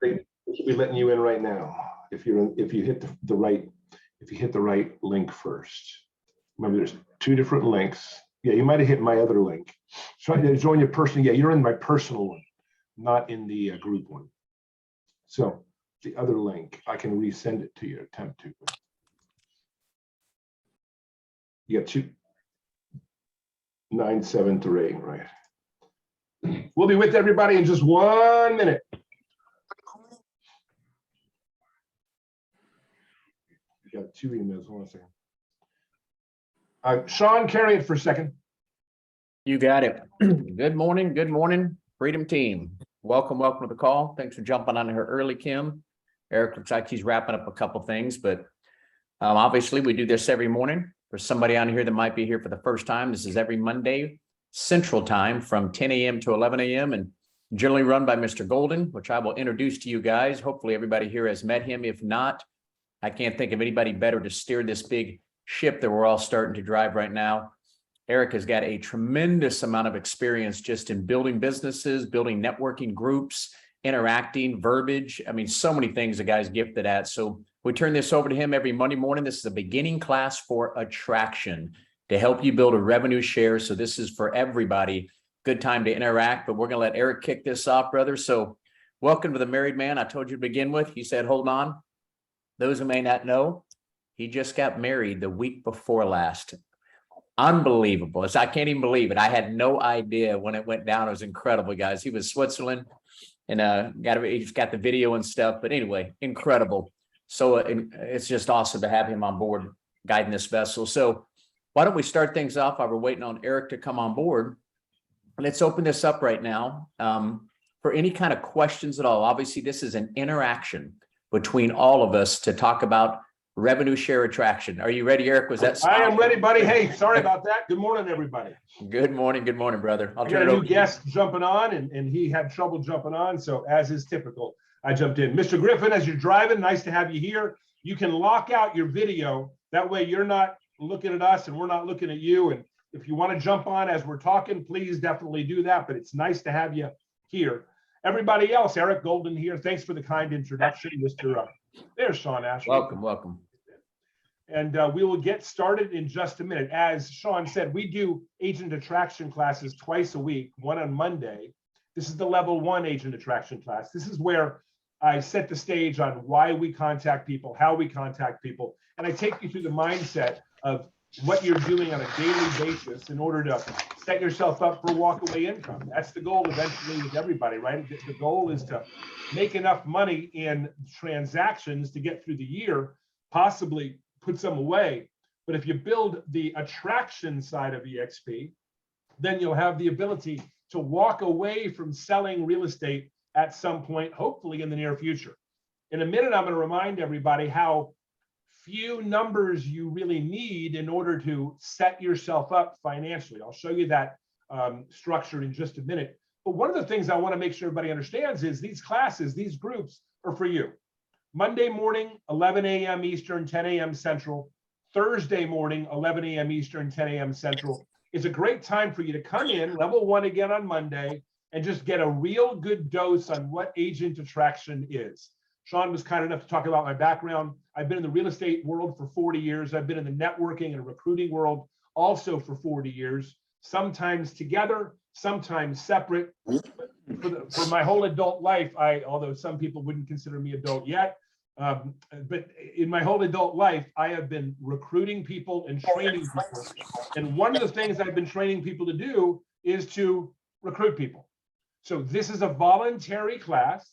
They should be letting you in right now. If you hit the right link first. Remember, there's two different links. Yeah, you might have hit my other link. Join your personal. Yeah, you're in my personal one, not in the group one. So the other link, I can resend it to you. Attempt to. You got 2973, right? We'll be with everybody in just 1 minute. You got 2 emails. Hold on a second. Sean, carry it for a second. You got it. Good morning, Freedom Team. Welcome to the call. Thanks for jumping on here early, Kim. Eric looks like he's wrapping up a couple things, but obviously we do this every morning. For somebody on here that might be here for the first time, this is every Monday Central Time from 10 a.m. to 11 a.m. and generally run by Mr. Golden, which I will introduce to you guys. Hopefully everybody here has met him. If not, I can't think of anybody better to steer this big ship that we're all starting to drive right now. Eric has got a tremendous amount of experience just in building businesses, building networking groups, interacting, verbiage. I mean, so many things the guy's gifted at. So we turn this over to him every Monday morning. This is a beginning class for attraction to help you build a revenue share. So this is for everybody. Good time to interact, but we're going to let Eric kick this off, brother. So welcome to the married man I told you to begin with. He said, hold on. Those who may not know, he just got married the week before last. Unbelievable. I can't even believe it. I had no idea when it went down. It was incredible, guys. He was Switzerland and he's got the video and stuff. But anyway, incredible. So it's just awesome to have him on board guiding this vessel. So why don't we start things off while we're waiting on Eric to come on board? Let's open this up right now for any kind of questions at all. Obviously, this is an interaction between all of us to talk about revenue share attraction. Are you ready, Eric? Was that? I am ready, buddy. Hey, sorry about that. Good morning, everybody. Good morning, brother. I'll turn it over. New guest jumping on, and he had trouble jumping on. So as is typical, I jumped in. Mr. Griffin, as you're driving, nice to have you here. You can lock out your video. That way you're not looking at us and we're not looking at you. And if you want to jump on as we're talking, please definitely do that. But it's nice to have you here. Everybody else, Eric Golden here. Thanks for the kind introduction, Mr. There's Sean Ashley. Welcome. And we will get started in just a minute. As Sean said, we do agent attraction classes twice a week, one on Monday. This is the level 1 agent attraction class. This is where I set the stage on why we contact people, how we contact people, and I take you through the mindset of what you're doing on a daily basis in order to set yourself up for walkaway income. That's the goal eventually with everybody, right? The goal is to make enough money in transactions to get through the year, possibly put some away. But if you build the attraction side of EXP, then you'll have the ability to walk away from selling real estate at some point, hopefully in the near future. In a minute, I'm going to remind everybody how few numbers you really need in order to set yourself up financially. I'll show you that structure in just a minute. But one of the things I want to make sure everybody understands is these classes, these groups are for you. Monday morning, 11 a.m. Eastern, 10 a.m. Central. Thursday morning, 11 a.m. Eastern, 10 a.m. Central. Is a great time for you to come in, level 1 again on Monday, and just get a real good dose on what agent attraction is. Sean was kind enough to talk about my background. I've been in the real estate world for 40 years. I've been in the networking and recruiting world also for 40 years, sometimes together, sometimes separate. For my whole adult life, although some people wouldn't consider me adult yet, but in my whole adult life, I have been recruiting people and training people. And one of the things I've been training people to do is to recruit people. So this is a voluntary class.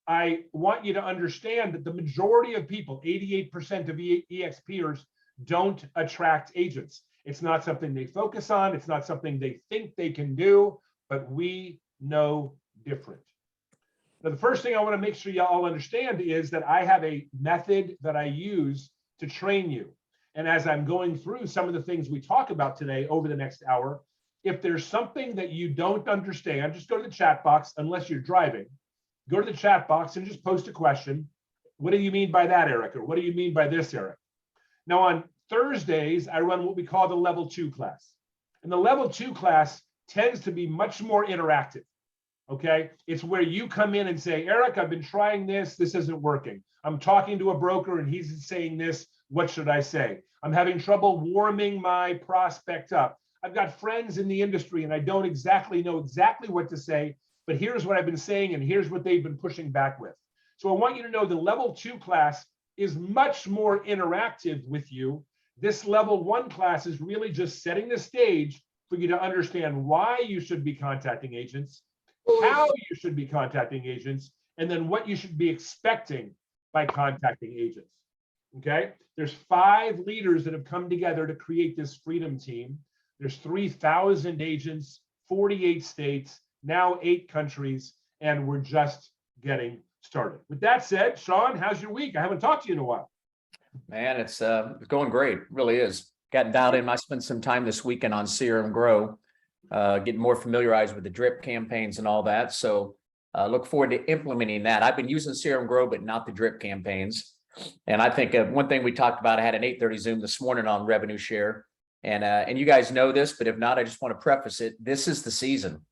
I want you to understand that the majority of people, 88% of EXPers, don't attract agents. It's not something they focus on. It's not something they think they can do, but we know different. Now, the first thing I want to make sure you all understand is that I have a method that I use to train you. And as I'm going through some of the things we talk about today over the next hour, if there's something that you don't understand, just go to the chat box, unless you're driving. Go to the chat box and just post a question. What do you mean by that, Eric? Or what do you mean by this, Eric? Now, on Thursdays, I run what we call the level 2 class. And the level 2 class tends to be much more interactive. Okay. It's where you come in and say, Eric, I've been trying this. This isn't working. I'm talking to a broker and he's saying this. What should I say? I'm having trouble warming my prospect up. I've got friends in the industry and I don't exactly know exactly what to say, but here's what I've been saying and here's what they've been pushing back with. So I want you to know the level 2 class is much more interactive with you. This level 1 class is really just setting the stage for you to understand why you should be contacting agents, how you should be contacting agents, and then what you should be expecting by contacting agents. Okay, there's 5 leaders that have come together to create this freedom team. There's 3,000 agents, 48 states, now 8 countries, and we're just getting started. With that said, Sean, how's your week? I haven't talked to you in a while. Man, it's going great. It really is. Got dialed in. I spent some time this weekend on CRM Grow, getting more familiarized with the drip campaigns and all that. So look forward to implementing that. I've been using CRM Grow, but not the drip campaigns. And I think one thing we talked about, I had an 8:30 Zoom this morning on revenue share. And you guys know this, but if not, I just want to preface it. This is the season.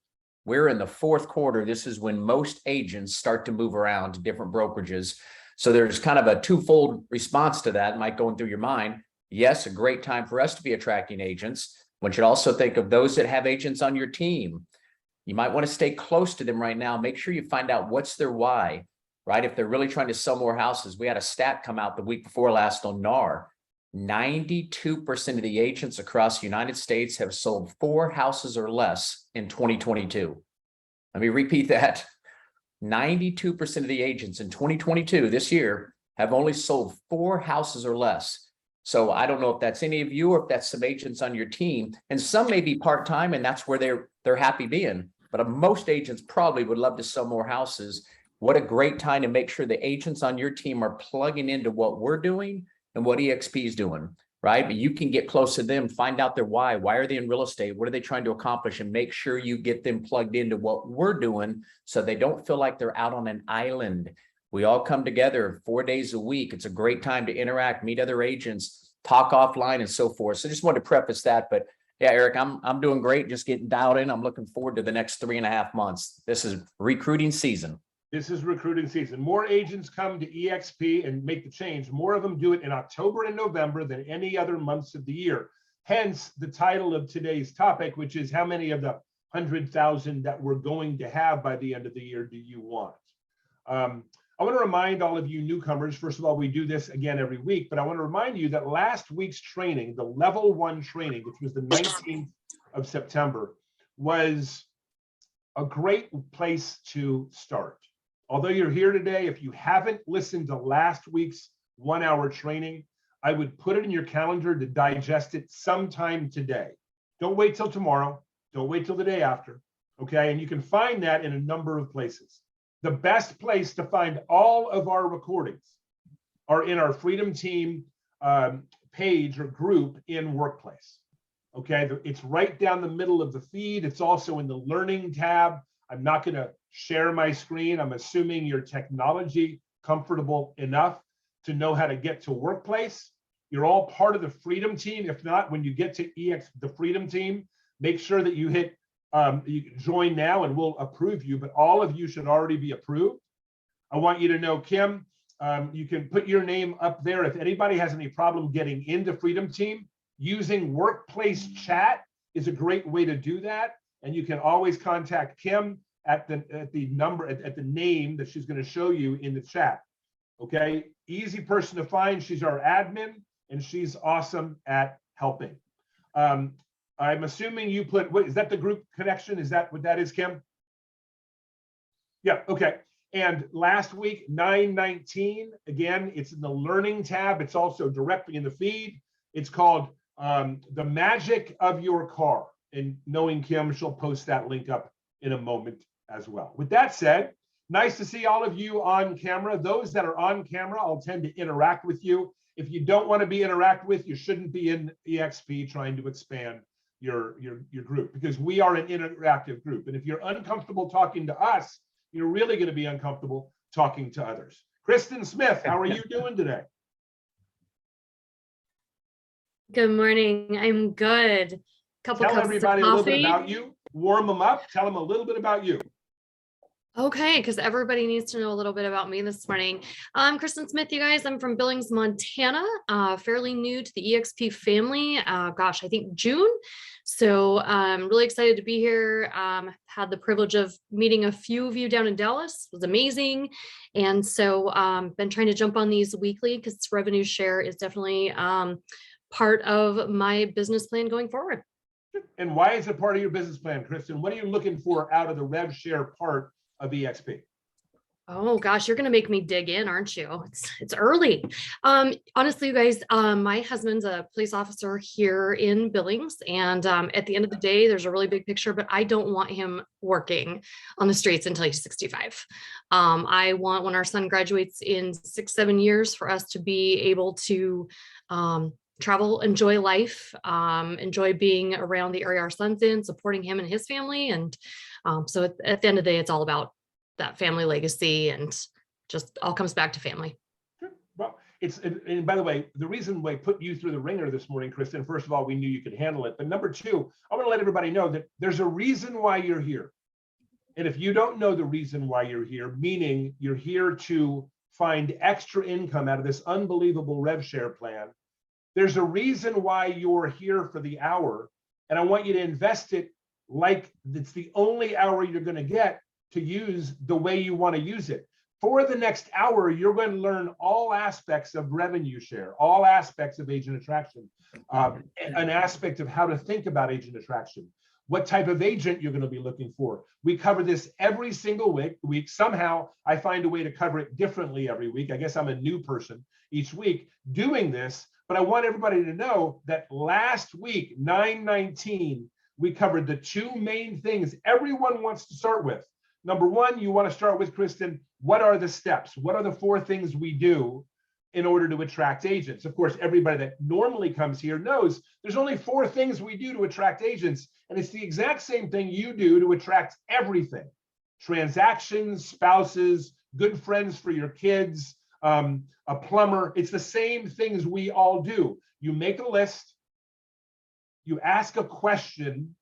We're in the 4th quarter. This is when most agents start to move around to different brokerages. So there's kind of a twofold response to that, Mike, going through your mind. Yes, a great time for us to be attracting agents. One should also think of those that have agents on your team. You might want to stay close to them right now. Make sure you find out what's their why, right? If they're really trying to sell more houses. We had a stat come out the week before last on NAR. 92% of the agents across the United States have sold 4 houses or less in 2022. Let me repeat that. 92% of the agents in 2022, this year, have only sold 4 houses or less. So I don't know if that's any of you or if that's some agents on your team. And some may be part-time and that's where they're happy being. But most agents probably would love to sell more houses. What a great time to make sure the agents on your team are plugging into what we're doing and what EXP is doing, right? But you can get close to them, find out their why. Why are they in real estate? What are they trying to accomplish? And make sure you get them plugged into what we're doing so they don't feel like they're out on an island. We all come together 4 days a week. It's a great time to interact, meet other agents, talk offline and so forth. So just wanted to preface that. But yeah, Eric, I'm doing great. Just getting dialed in. I'm looking forward to the next 3.5 months. This is recruiting season. This is recruiting season. More agents come to EXP and make the change. More of them do it in October and November than any other months of the year. Hence the title of today's topic, which is how many of the 100,000 that we're going to have by the end of the year do you want? I want to remind all of you newcomers, first of all, we do this again every week, but I want to remind you that last week's training, the level 1 training, which was the 19th of September, was a great place to start. Although you're here today, if you haven't listened to last week's 1-hour training, I would put it in your calendar to digest it sometime today. Don't wait till tomorrow. Don't wait till the day after. Okay. And you can find that in a number of places. The best place to find all of our recordings are in our Freedom Team page or group in Workplace. Okay. It's right down the middle of the feed. It's also in the Learning tab. I'm not going to share my screen. I'm assuming you're technology comfortable enough to know how to get to Workplace. You're all part of the Freedom Team. If not, when you get to the Freedom Team, make sure that you hit you can join now and we'll approve you, but all of you should already be approved. I want you to know, Kim, you can put your name up there. If anybody has any problem getting into Freedom Team, using Workplace Chat is a great way to do that. And you can always contact Kim at the number, at the name that she's going to show you in the chat. Okay, easy person to find. She's our admin and she's awesome at helping. I'm assuming you put, what is that, the group connection? Is that what that is, Kim? Yeah, okay. And last week, 9/19, again, it's in the Learning tab. It's also directly in the feed. It's called The Magic of Your Car. And knowing Kim, she'll post that link up in a moment as well. With that said, nice to see all of you on camera. Those that are on camera, I'll tend to interact with you. If you don't want to be interacted with, you shouldn't be in EXP trying to expand your group, because we are an interactive group. And if you're uncomfortable talking to us, you're really going to be uncomfortable talking to others. Cristin Smith, how are you doing today? Good morning. I'm good. Tell everybody a little bit about you. Warm them up. Tell them a little bit about you. Okay, because everybody needs to know a little bit about me this morning. I'm Cristin Smith, you guys. I'm from Billings, Montana, fairly new to the EXP family. Gosh, I think June. So I'm really excited to be here. Had the privilege of meeting a few of you down in Dallas. It was amazing. And so been trying to jump on these weekly because revenue share is definitely part of my business plan going forward. And why is it part of your business plan, Cristin? What are you looking for out of the rev share part of EXP? Oh gosh, you're gonna make me dig in, aren't you? It's early. Honestly, you guys, my husband's a police officer here in Billings, and at the end of the day, there's a really big picture, but I don't want him working on the streets until he's 65. I want when our son graduates in 6-7 years for us to be able to travel, enjoy life, enjoy being around the area our son's in, supporting him and his family. And so at the end of the day, it's all about that family legacy, and just all comes back to family. Well, and by the way, the reason we put you through the ringer this morning, Cristin, first of all, we knew you could handle it. But number two, I want to let everybody know that there's a reason why you're here. And if you don't know the reason why you're here, meaning you're here to find extra income out of this unbelievable rev share plan, there's a reason why you're here for the hour. And I want you to invest it like it's the only hour you're going to get to use the way you want to use it. For the next hour, you're going to learn all aspects of revenue share, all aspects of agent attraction, an aspect of how to think about agent attraction, what type of agent you're going to be looking for. We cover this every single week. Somehow I find a way to cover it differently every week. I guess I'm a new person each week doing this, but I want everybody to know that last week, 9/19, we covered the two main things everyone wants to start with. Number one, you want to start with, Cristin, what are the steps? What are the 4 things we do in order to attract agents? Of course, everybody that normally comes here knows there's only 4 things we do to attract agents, and it's the exact same thing you do to attract everything. Transactions, spouses, good friends for your kids, a plumber. It's the same things we all do. You make a list, you ask a question,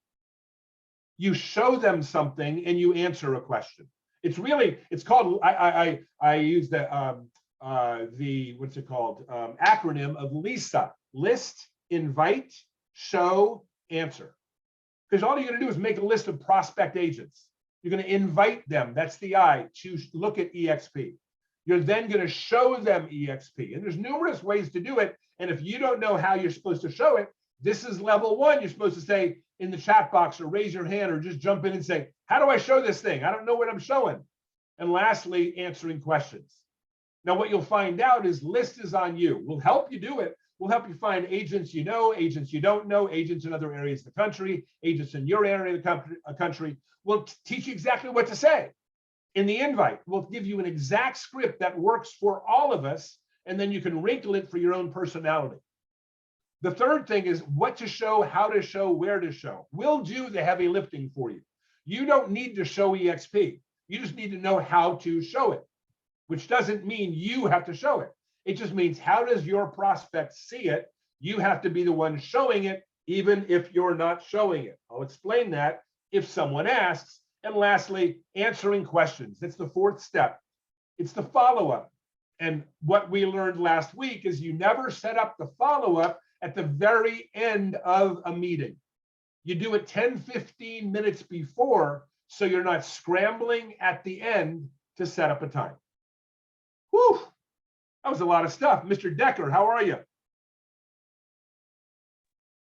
you show them something, and you answer a question. It's called, I use the what's it called, acronym of LISA: list, invite, show, answer. Because all you're going to do is make a list of prospect agents. You're going to invite them, that's the I, to look at EXP. You're then going to show them EXP. And there's numerous ways to do it. And if you don't know how you're supposed to show it, this is level 1. You're supposed to say in the chat box, or raise your hand, or just jump in and say, how do I show this thing? I don't know what I'm showing. And lastly, answering questions. Now, what you'll find out is list is on you. We'll help you do it. We'll help you find agents you know, agents you don't know, agents in other areas of the country, agents in your area of the country. We'll teach you exactly what to say. In the invite, we'll give you an exact script that works for all of us, and then you can wrinkle it for your own personality. The third thing is what to show, how to show, where to show. We'll do the heavy lifting for you. You don't need to show EXP. You just need to know how to show it, which doesn't mean you have to show it. It just means, how does your prospect see it? You have to be the one showing it, even if you're not showing it. I'll explain that if someone asks. And lastly, answering questions. That's the 4th step. It's the follow-up. And what we learned last week is you never set up the follow-up at the very end of a meeting. You do it 10-15 minutes before, so you're not scrambling at the end to set up a time. Whew, that was a lot of stuff. Mr. Decker, how are you?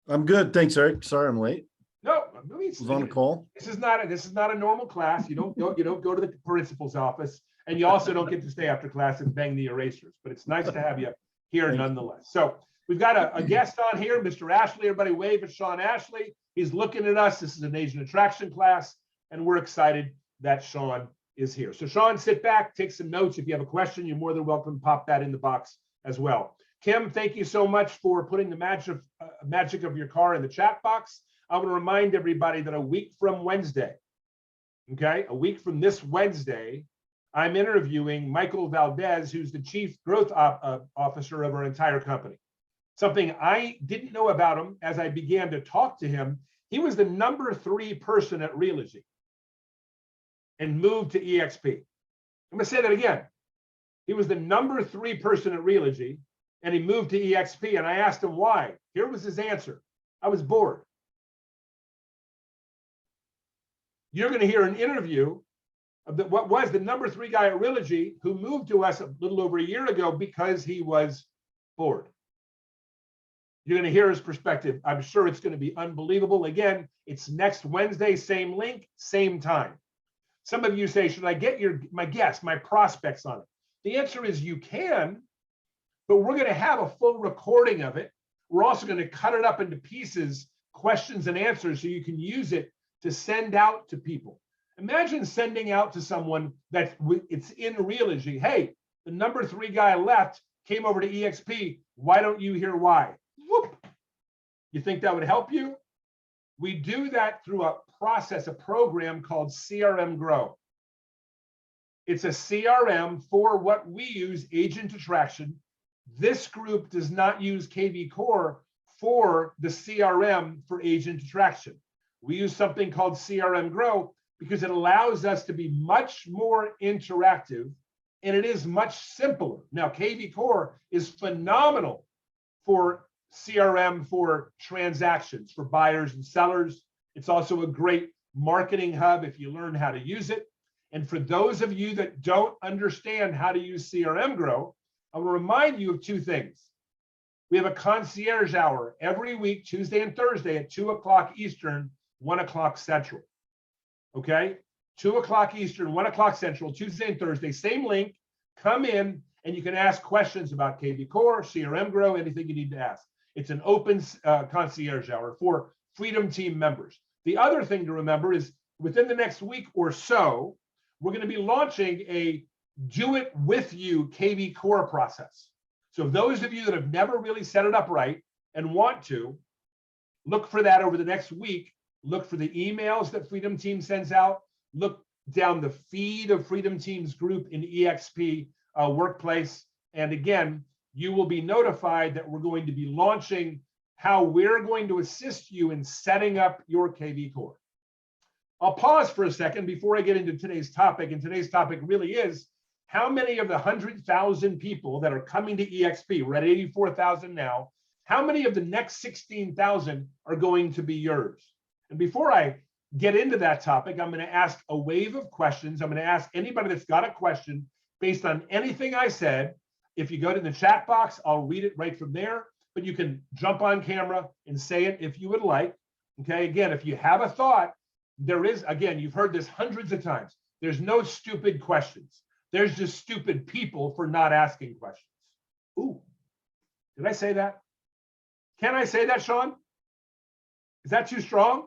I'm good. Thanks, Eric. Sorry I'm late. No, Was on a call. This is not a normal class. You don't go to the principal's office, and you also don't get to stay after class and bang the erasers. But it's nice to have you here nonetheless. So we've got a guest on here, Mr. Ashley. Everybody wave at Sean Ashley. He's looking at us. This is an agent attraction class, and we're excited that Sean is here. So Sean, sit back, take some notes. If you have a question, you're more than welcome to pop that in the box as well. Kim, thank you so much for putting the magic of your car in the chat box. I want to remind everybody that a week from Wednesday, okay, a week from this Wednesday, I'm interviewing Michael Valdez, who's the Chief Growth Officer of our entire company. Something I didn't know about him as I began to talk to him, he was the #3 person at Realogy. and moved to EXP. I'm going to say that again. He was the number 3 person at Realogy, and he moved to EXP. And I asked him why. Here was his answer. I was bored. You're going to hear an interview of what was the number 3 guy at Realogy who moved to us a little over a year ago because he was bored. You're going to hear his perspective. I'm sure it's going to be unbelievable. Again, it's next Wednesday, same link, same time. Some of you say, should I get my guests, my prospects on it? The answer is you can, but we're going to have a full recording of it. We're also going to cut it up into pieces, questions and answers, so you can use it to send out to people. Imagine sending out to someone that it's in Realogy. Hey, the number 3 guy left, came over to EXP. Why don't you hear why? Whoop. You think that would help you? We do that through a process, a program called CRM Grow. It's a CRM for what we use, agent attraction. This group does not use KV Core for the CRM for agent attraction. We use something called CRM Grow because it allows us to be much more interactive, and it is much simpler. Now, KV Core is phenomenal for CRM for transactions, for buyers and sellers. It's also a great marketing hub if you learn how to use it. And for those of you that don't understand how to use CRM Grow, I will remind you of 2 things. We have a concierge hour every week, Tuesday and Thursday at 2 o'clock Eastern, 1 o'clock Central. Okay? 2 o'clock Eastern, 1 o'clock Central, Tuesday and Thursday, same link. Come in and you can ask questions about KV Core, CRM Grow, anything you need to ask. It's an open concierge hour for Freedom Team members. The other thing to remember is within the next week or so, we're going to be launching a do it with you KV Core process. So those of you that have never really set it up right and want to, look for that over the next week. Look for the emails that Freedom Team sends out. Look down the feed of Freedom Team's group in EXP Workplace. And again, you will be notified that we're going to be launching how we're going to assist you in setting up your KV Core. I'll pause for a second before I get into today's topic. And today's topic really is how many of the 100,000 people that are coming to EXP, we're at 84,000 now, how many of the next 16,000 are going to be yours? And before I get into that topic, I'm going to ask a wave of questions. I'm going to ask anybody that's got a question based on anything I said. If you go to the chat box, I'll read it right from there, but you can jump on camera and say it if you would like. Okay, again, if you have a thought, there is, again, you've heard this hundreds of times. There's no stupid questions. There's just stupid people for not asking questions. Ooh, did I say that? Can I say that, Sean? Is that too strong?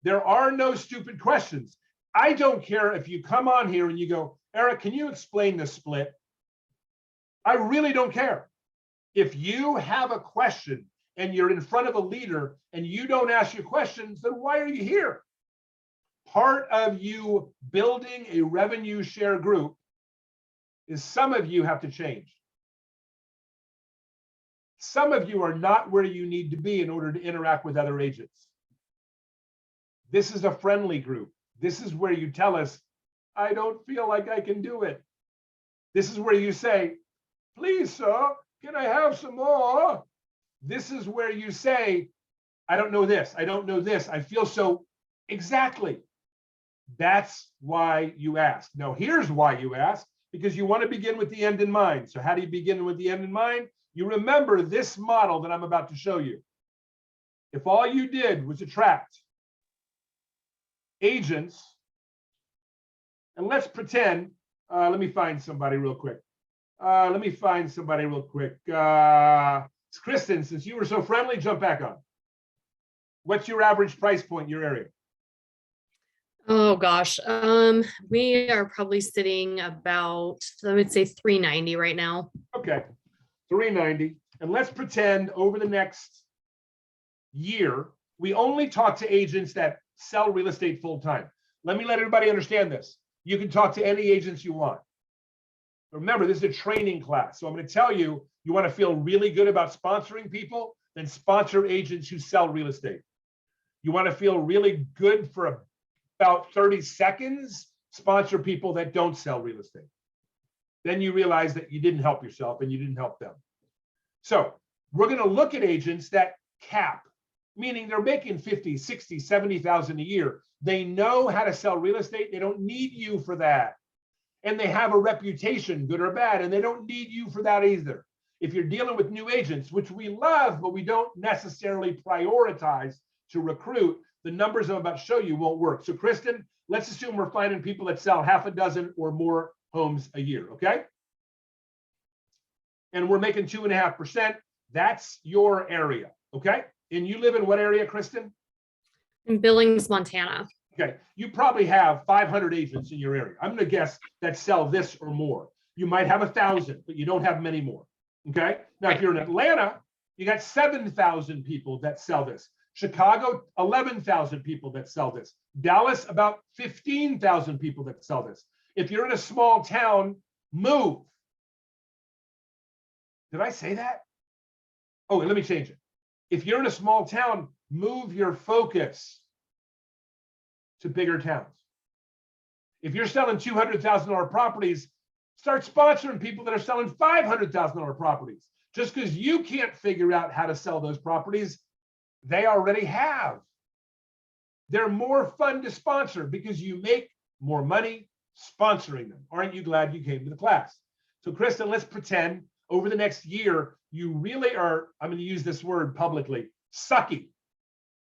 There are no stupid questions. I don't care if you come on here and you go, Eric, can you explain the split? I really don't care. If you have a question and you're in front of a leader and you don't ask your questions, then why are you here? Part of you building a revenue share group is some of you have to change. Some of you are not where you need to be in order to interact with other agents. This is a friendly group. This is where you tell us, I don't feel like I can do it. This is where you say, please, sir, can I have some more? This is where you say, I don't know this. I don't know this. I feel so. Exactly. That's why you ask. Now, here's why you ask, because you want to begin with the end in mind. So how do you begin with the end in mind? You remember this model that I'm about to show you. If all you did was attract agents, and let's pretend, let me find somebody real quick. It's Cristin, since you were so friendly, jump back on. What's your average price point in your area? Oh gosh, we are probably sitting about, I would say 390 right now. Okay, 390. And let's pretend over the next year, we only talk to agents that sell real estate full time. Let me let everybody understand this. You can talk to any agents you want. Remember, this is a training class. So I'm going to tell you, you want to feel really good about sponsoring people, then sponsor agents who sell real estate. You want to feel really good for about 30 seconds, sponsor people that don't sell real estate. Then you realize that you didn't help yourself and you didn't help them. So we're going to look at agents that cap, meaning they're making 50, 60, 70,000 a year. They know how to sell real estate. They don't need you for that. And they have a reputation, good or bad, and they don't need you for that either. If you're dealing with new agents, which we love, but we don't necessarily prioritize to recruit, the numbers I'm about to show you won't work. So Cristin, let's assume we're finding people that sell half a dozen or more homes a year, okay? And we're making 2.5%. That's your area, okay? And you live in what area, Cristin? In Billings, Montana. Okay, you probably have 500 agents in your area. I'm going to guess that sell this or more. You might have 1,000, but you don't have many more. Okay. Now, if you're in Atlanta, you got 7,000 people that sell this. Chicago, 11,000 people that sell this. Dallas, about 15,000 people that sell this. If you're in a small town, move. Did I say that? Oh, let me change it. If you're in a small town, move your focus to bigger towns. If you're selling $200,000 properties, start sponsoring people that are selling $500,000 properties. Just because you can't figure out how to sell those properties, they already have. They're more fun to sponsor because you make more money sponsoring them. Aren't you glad you came to the class? So Cristin, let's pretend over the next year, you really are, I'm going to use this word publicly, sucky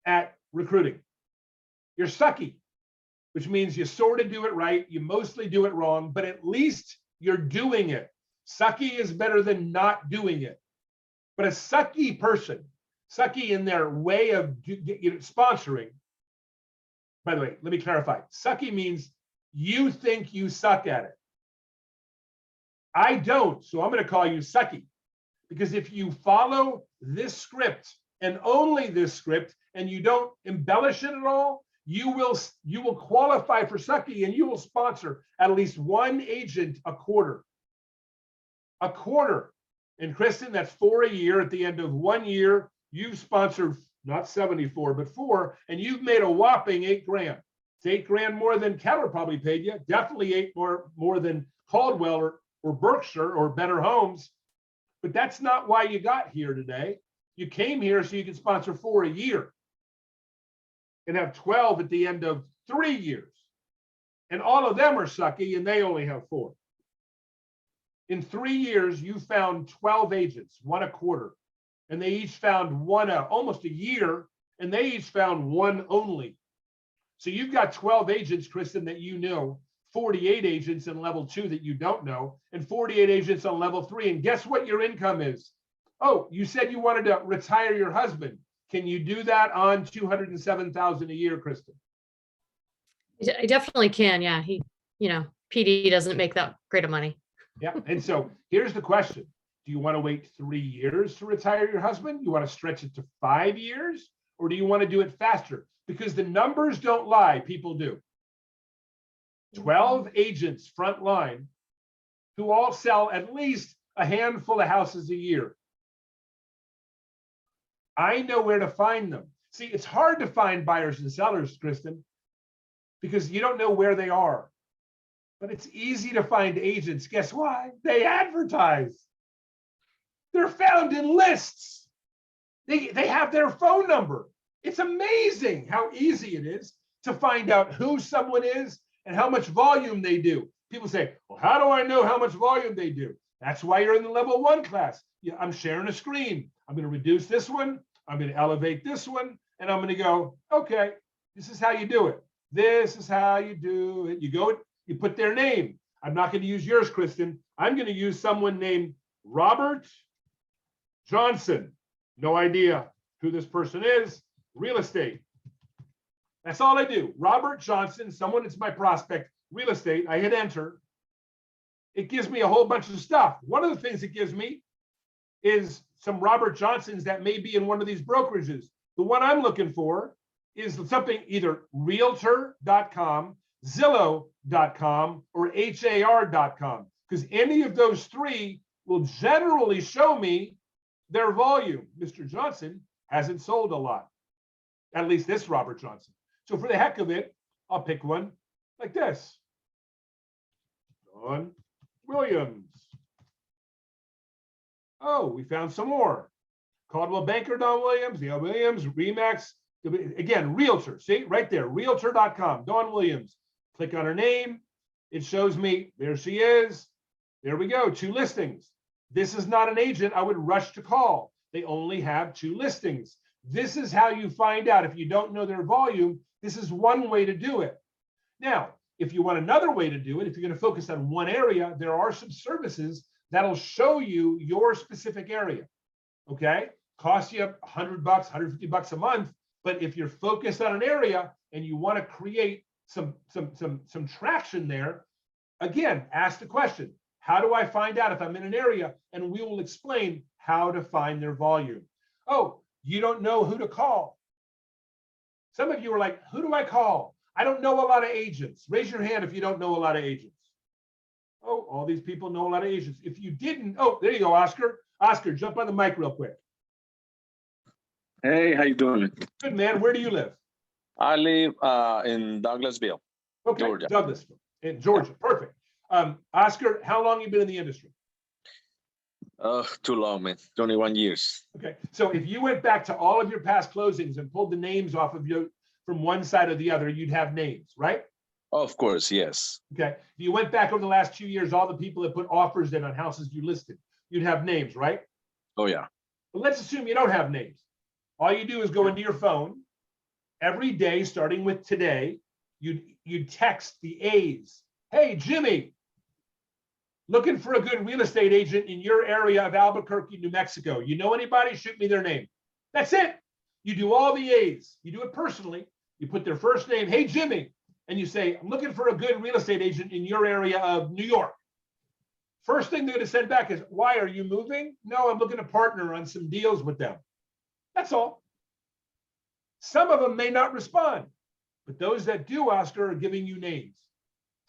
at recruiting. You're sucky, which means you sort of do it right. You mostly do it wrong, but at least you're doing it. Sucky is better than not doing it. But a sucky person, sucky in their way of sponsoring, by the way, let me clarify. Sucky means you think you suck at it. I don't, so I'm going to call you sucky. Because if you follow this script and only this script and you don't embellish it at all, you will qualify for sucky and you will sponsor at least one agent a quarter. A quarter. And Cristin, that's 4 a year. At the end of 1 year, you've sponsored not 74, but 4, and you've made a whopping $8,000. It's $8,000 more than Keller probably paid you. Definitely 8 more than Caldwell or Berkshire or Better Homes. But that's not why you got here today. You came here so you can sponsor 4 a year and have 12 at the end of 3 years. And all of them are sucky and they only have 4. In 3 years, you found 12 agents, 1 a quarter. And they each found 1 almost a year, and they each found 1 only. So you've got 12 agents, Cristin, that you know, 48 agents in level 2 that you don't know, and 48 agents on level 3. And guess what your income is? Oh, you said you wanted to retire your husband. Can you do that on $207,000 a year, Cristin? I definitely can. Yeah. He, PD doesn't make that great of money. Yeah. And so here's the question. Do you want to wait 3 years to retire your husband? You want to stretch it to 5 years? Or do you want to do it faster? Because the numbers don't lie, people do. 12 agents front line who all sell at least a handful of houses a year. I know where to find them. See, it's hard to find buyers and sellers, Cristin, because you don't know where they are. But it's easy to find agents. Guess why? They advertise. They're found in lists. They have their phone number. It's amazing how easy it is to find out who someone is and how much volume they do. People say, well, how do I know how much volume they do? That's why you're in the level 1 class. Yeah, I'm sharing a screen. I'm going to reduce this one. I'm going to elevate this one. And I'm going to go, okay, this is how you do it. This is how you do it. You go, you put their name. I'm not going to use yours, Cristin. I'm going to use someone named Robert Johnson. No idea who this person is. Real estate. That's all I do. Robert Johnson, someone that's my prospect, real estate. I hit enter. It gives me a whole bunch of stuff. One of the things it gives me is some Robert Johnsons that may be in one of these brokerages. The one I'm looking for is something either realtor.com, Zillow.com, or HAR.com, because any of those 3 will generally show me their volume. Mr. Johnson hasn't sold a lot, at least this Robert Johnson. So for the heck of it, I'll pick one like this. Don Williams. Oh, we found some more. Caldwell Banker, Don Williams, Dale Williams, Remax. Again, Realtor, see right there, realtor.com, Dawn Williams. Click on her name. It shows me, there she is. There we go, 2 listings. This is not an agent I would rush to call. They only have 2 listings. This is how you find out if you don't know their volume. This is one way to do it. Now, if you want another way to do it, if you're going to focus on one area, there are some services that'll show you your specific area. Okay, cost you $100, $150 a month. But if you're focused on an area and you want to create some traction there, again, ask the question, how do I find out if I'm in an area? And we will explain how to find their volume. Oh, you don't know who to call. Some of you are like, who do I call? I don't know a lot of agents. Raise your hand if you don't know a lot of agents. Oh, all these people know a lot of agents. If you didn't, oh, there you go, Oscar. Oscar, jump on the mic real quick. Hey, how you doing? Good, man. Where do you live? I live in Douglasville. Okay, Georgia. Douglasville, in Georgia. Perfect. Oscar, how long you been in the industry? Too long, man. 21 years. Okay, so if you went back to all of your past closings and pulled the names off of you from one side or the other, you'd have names, right? Of course, yes. Okay, if you went back over the last 2 years, all the people that put offers in on houses you listed, you'd have names, right? Oh, yeah. But let's assume you don't have names. All you do is go into your phone every day, starting with today, you text the A's. Hey, Jimmy, looking for a good real estate agent in your area of Albuquerque, New Mexico. You know anybody? Shoot me their name. That's it. You do all the A's. You do it personally. You put their first name, hey, Jimmy, and you say, I'm looking for a good real estate agent in your area of New York. First thing they're going to send back is, why are you moving? No, I'm looking to partner on some deals with them. That's all. Some of them may not respond, but those that do, Oscar, are giving you names.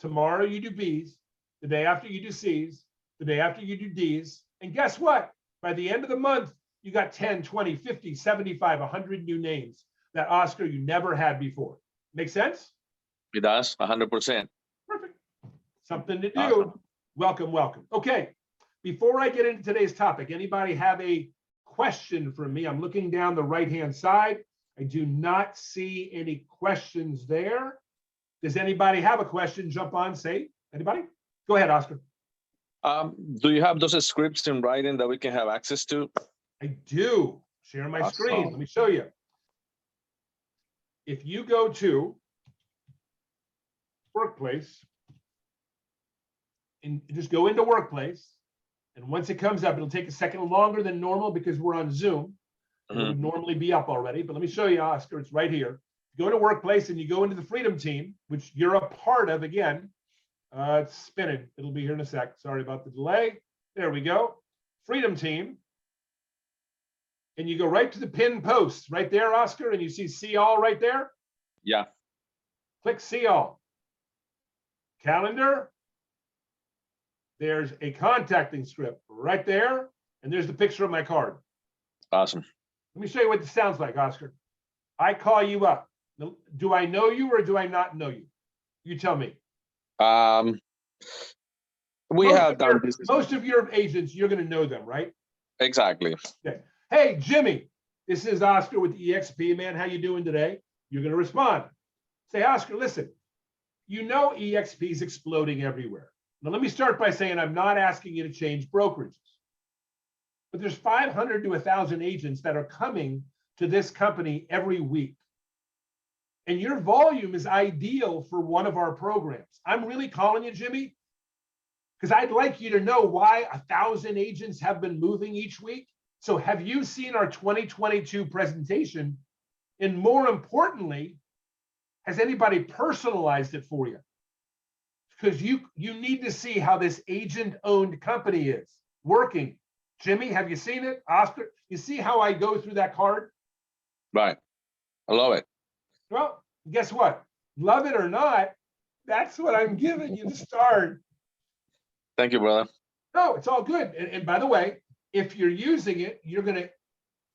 Tomorrow you do B's, the day after you do C's, the day after you do D's. And guess what? By the end of the month, you got 10, 20, 50, 75, 100 new names that, Oscar, you never had before. Make sense? It does, 100%. Perfect. Something to do. Awesome. Welcome, welcome. Okay, before I get into today's topic, anybody have a question for me? I'm looking down the right-hand side. I do not see any questions there. Does anybody have a question? Jump on, say, anybody? Go ahead, Oscar. Do you have those scripts in writing that we can have access to? I do. Share my screen. Awesome. Let me show you. If you go to Workplace and just go into Workplace, and once it comes up, it'll take a second longer than normal because we're on Zoom. It would normally be up already, but let me show you, Oscar. It's right here. Go to Workplace and you go into the Freedom Team, which you're a part of again. It's spinning. It'll be here in a sec. Sorry about the delay. There we go. Freedom Team. And you go right to the pinned posts right there, Oscar, and you see all right there. Yeah. Click see all. Calendar. There's a contacting script right there. And there's the picture of my card. Awesome. Let me show you what this sounds like, Oscar. I call you up. Do I know you or do I not know you? You tell me. We have done this. Most of your agents, you're going to know them, right? Exactly. Okay. Hey, Jimmy, this is Oscar with EXP, man. How you doing today? You're going to respond. Say, Oscar, listen, you know EXP is exploding everywhere. Now, let me start by saying I'm not asking you to change brokerages. But there's 500 to 1,000 agents that are coming to this company every week. And your volume is ideal for one of our programs. I'm really calling you, Jimmy, because I'd like you to know why 1,000 agents have been moving each week. So have you seen our 2022 presentation? And more importantly, has anybody personalized it for you? Because you need to see how this agent-owned company is working. Jimmy, have you seen it? Oscar, you see how I go through that card? Right. I love it. Well, guess what? Love it or not, that's what I'm giving you to start. Thank you, brother. No, it's all good. And by the way, if you're using it, you're going to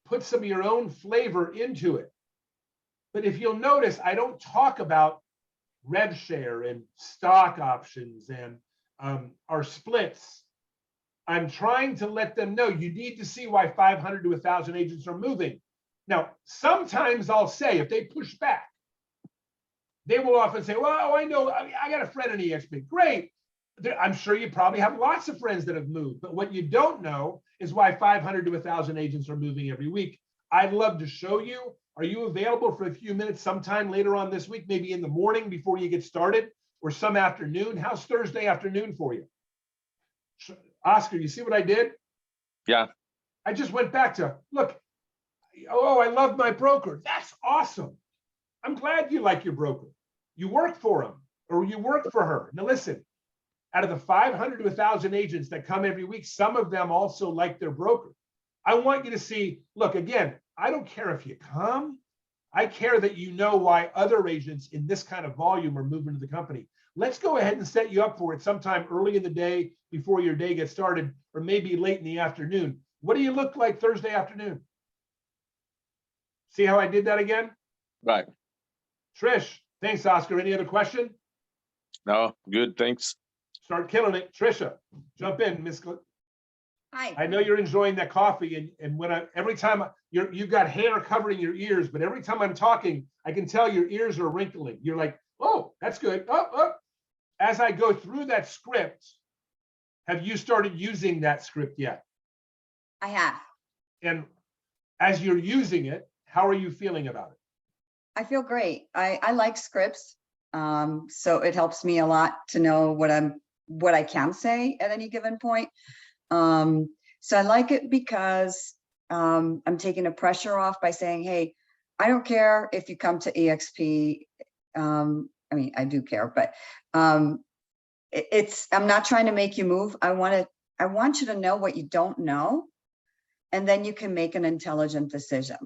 put some of your own flavor into it. But if you'll notice, I don't talk about rev share and stock options and our splits, I'm trying to let them know you need to see why 500 to 1,000 agents are moving. Now, sometimes I'll say, if they push back, they will often say, well, I know, I got a friend in EXP. Great. I'm sure you probably have lots of friends that have moved, but what you don't know is why 500 to 1,000 agents are moving every week. I'd love to show you. Are you available for a few minutes sometime later on this week, maybe in the morning before you get started, or some afternoon? How's Thursday afternoon for you? Oscar, you see what I did? Yeah. I just went back to, look, oh, I love my broker. That's awesome. I'm glad you like your broker. You work for him or you work for her. Now listen, out of the 500 to 1,000 agents that come every week, some of them also like their broker. I want you to see, look, again, I don't care if you come. I care that you know why other agents in this kind of volume are moving to the company. Let's go ahead and set you up for it sometime early in the day before your day gets started, or maybe late in the afternoon. What do you look like Thursday afternoon? See how I did that again? Right. Trish, thanks, Oscar. Any other question? No, good. Thanks. Start killing it. Trisha, jump in, Miss. Hi. I know you're enjoying that coffee, and when every time you've got hair covering your ears, but every time I'm talking, I can tell your ears are wrinkling. You're like, oh, that's good. Oh. As I go through that script, have you started using that script yet? I have. And as you're using it, how are you feeling about it? I feel great. I like scripts. So it helps me a lot to know what I can say at any given point. So I like it because I'm taking the pressure off by saying, hey, I don't care if you come to EXP. I mean, I do care, but I'm not trying to make you move. I want you to know what you don't know, and then you can make an intelligent decision.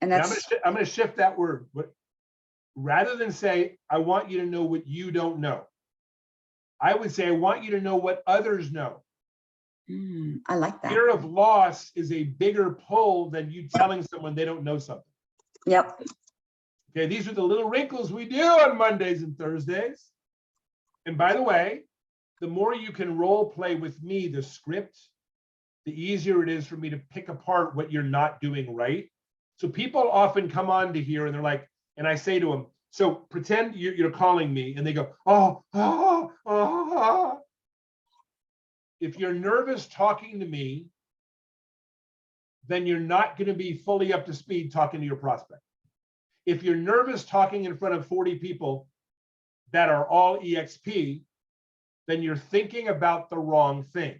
And that's, I'm going to shift that word. Rather than say, I want you to know what you don't know, I would say, I want you to know what others know. I like that. Fear of loss is a bigger pull than you telling someone they don't know something. Yep. Okay, these are the little wrinkles we do on Mondays and Thursdays. And by the way, the more you can role play with me, the script, the easier it is for me to pick apart what you're not doing right. So people often come on to here and they're like, and I say to them, so pretend you're calling me, and they go, oh. If you're nervous talking to me, then you're not going to be fully up to speed talking to your prospect. If you're nervous talking in front of 40 people that are all EXP, then you're thinking about the wrong thing.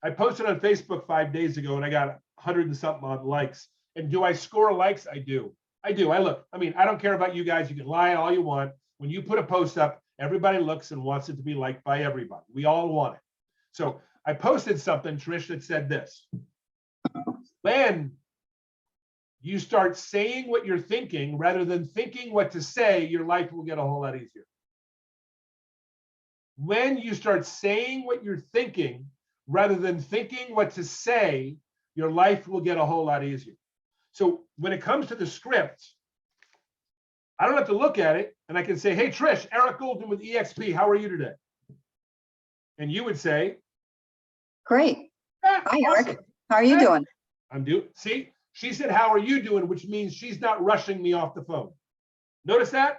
I posted on Facebook 5 days ago and I got 100 and something odd likes. And do I score likes? I do. I look. I mean, I don't care about you guys. You can lie all you want. When you put a post up, everybody looks and wants it to be liked by everybody. We all want it. So I posted something, Trish, that said this. When you start saying what you're thinking rather than thinking what to say, your life will get a whole lot easier. When you start saying what you're thinking rather than thinking what to say, your life will get a whole lot easier. So when it comes to the script, I don't have to look at it and I can say, hey, Trish, Eric Goulden with EXP, how are you today? And you would say, Great. Hi, awesome. Eric. How are you doing? I'm doing, see, she said, how are you doing? Which means she's not rushing me off the phone. Notice that?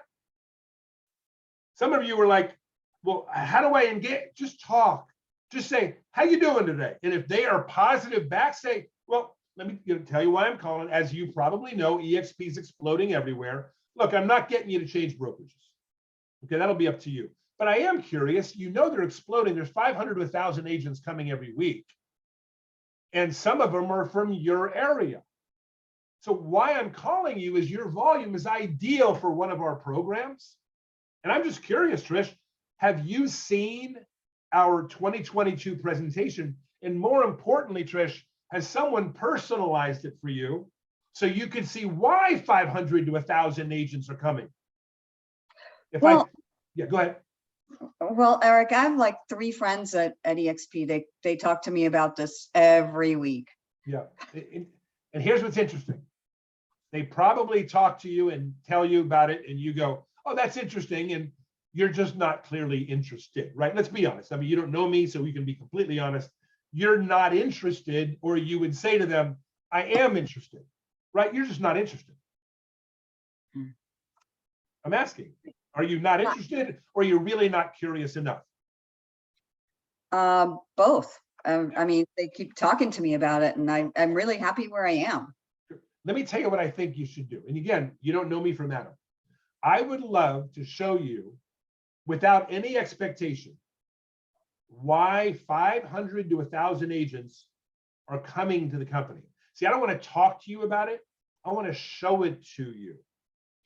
Some of you were like, well, how do I engage? Just talk. Just say, how you doing today? And if they are positive back, say, well, let me tell you why I'm calling. As you probably know, EXP is exploding everywhere. Look, I'm not getting you to change brokerages. Okay, that'll be up to you. But I am curious, you know they're exploding. There's 500 to 1,000 agents coming every week. And some of them are from your area. So why I'm calling you is your volume is ideal for one of our programs. And I'm just curious, Trish, have you seen our 2022 presentation? And more importantly, Trish, has someone personalized it for you so you can see why 500 to 1,000 agents are coming? Yeah, go ahead. Well, Eric, I have like 3 friends at EXP. They talk to me about this every week. Yeah. And here's what's interesting. They probably talk to you and tell you about it and you go, oh, that's interesting. And you're just not clearly interested, right? Let's be honest. I mean, you don't know me, so we can be completely honest. You're not interested, or you would say to them, I am interested, right? You're just not interested. I'm asking, are you not interested, or you're really not curious enough? Both. I mean, they keep talking to me about it, and I'm really happy where I am. Let me tell you what I think you should do. And again, you don't know me from Adam. I would love to show you, without any expectation, why 500 to 1,000 agents are coming to the company. See, I don't want to talk to you about it. I want to show it to you.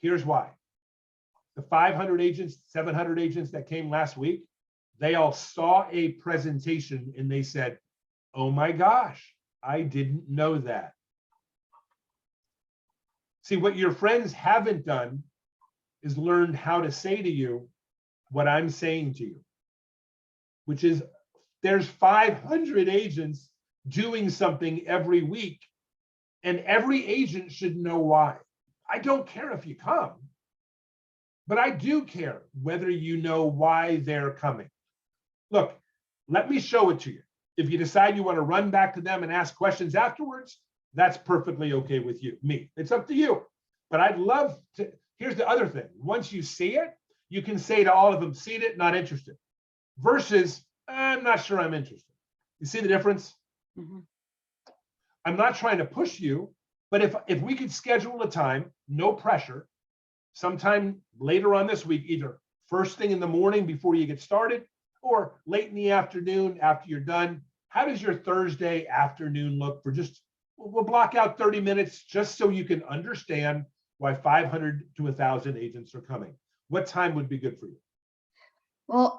Here's why. The 500 agents, 700 agents that came last week, they all saw a presentation and they said, oh my gosh, I didn't know that. See, what your friends haven't done is learned how to say to you what I'm saying to you, which is there's 500 agents doing something every week, and every agent should know why. I don't care if you come, but I do care whether you know why they're coming. Look, let me show it to you. If you decide you want to run back to them and ask questions afterwards, that's perfectly okay with me. It's up to you. But I'd love to. Here's the other thing. Once you see it, you can say to all of them, seen it, not interested, versus I'm not sure I'm interested. You see the difference? Mm-hmm. I'm not trying to push you, but if we could schedule a time, no pressure, sometime later on this week, either first thing in the morning before you get started or late in the afternoon after you're done, how does your Thursday afternoon look? For just, we'll block out 30 minutes just so you can understand why 500 to 1,000 agents are coming. What time would be good for you? Well,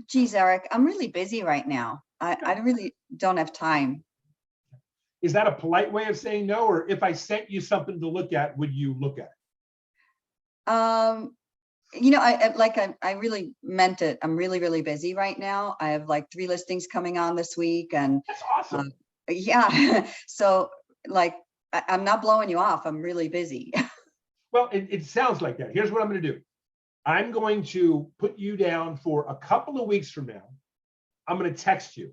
geez, Eric, I'm really busy right now. I really don't have time. Is that a polite way of saying no? Or if I sent you something to look at, would you look at it? You know, I really meant it. I'm really, really busy right now. I have like 3 listings coming on this week, and That's awesome. yeah. So like, I'm not blowing you off. I'm really busy. Well, it sounds like that. Here's what I'm going to do. I'm going to put you down for a couple of weeks from now. I'm going to text you.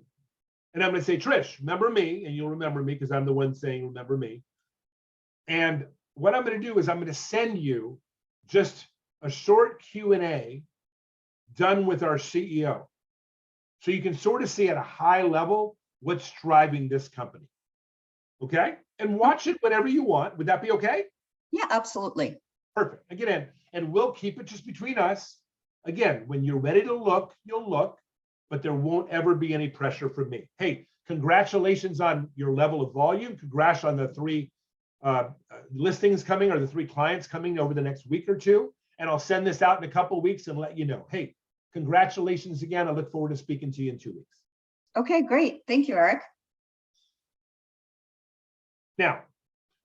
And I'm going to say, Trish, remember me? And you'll remember me because I'm the one saying, remember me. And what I'm going to do is I'm going to send you just a short Q&A done with our CEO. So you can sort of see at a high level what's driving this company. Okay? And watch it whenever you want. Would that be okay? Yeah, absolutely. Perfect. Again, and we'll keep it just between us. Again, when you're ready to look, you'll look, but there won't ever be any pressure from me. Hey, congratulations on your level of volume. Congrats on the 3 listings coming, or the 3 clients coming over the next week or 2. And I'll send this out in a couple of weeks and let you know. Hey, congratulations again. I look forward to speaking to you in 2 weeks. Okay, great. Thank you, Eric. Now,